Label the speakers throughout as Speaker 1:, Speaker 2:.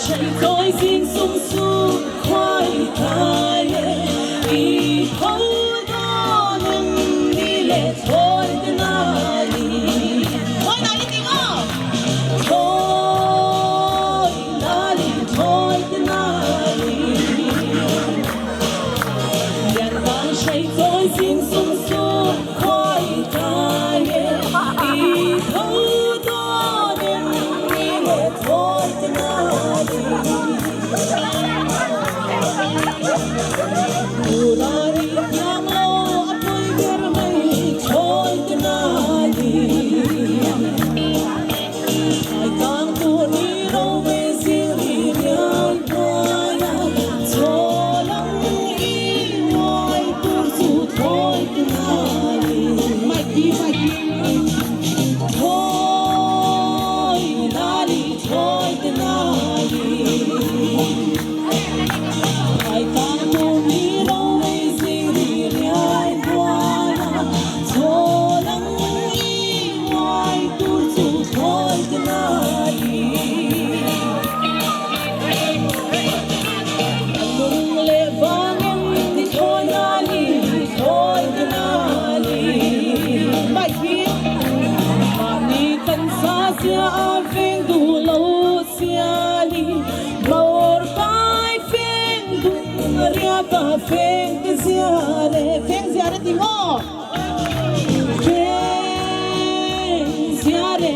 Speaker 1: 谁在心松松快开以后多年你来错在哪里？错哪里地方？错哪里？错在哪里？两个谁在心松松快开以后多年你来错在哪里？Urari yamo apoy garmay choy dinali ay tang tuni rowe sili nyal boya cholang iway tursu choy dinali Mikey choy dinali choy dinali ay tang tuni Sia aveng du lo sia li maor pai feng du ria pa feng sia re tingo feng sia re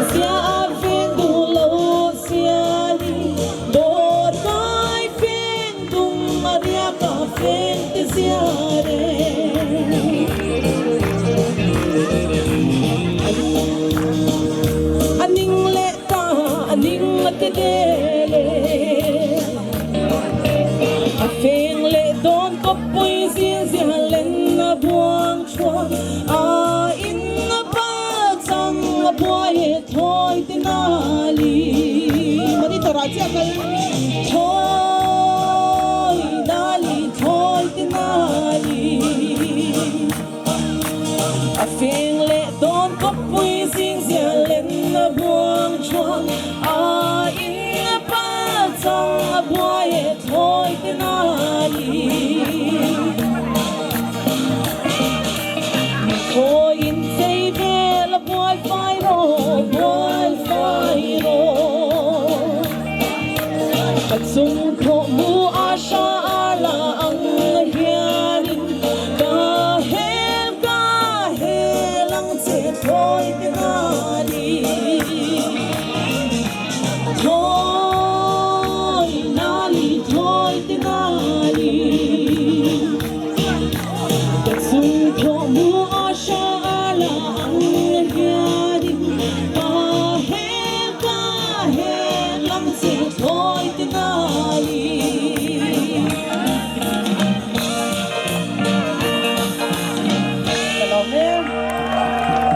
Speaker 1: sia aveng du lo sia li maor pai feng du ria pa feng sia re aning leta aning matedele afeng le don ko poesia zialen na buang chua a in na pag sang boy thoi tinali mari to raja kal thoi tinali I feel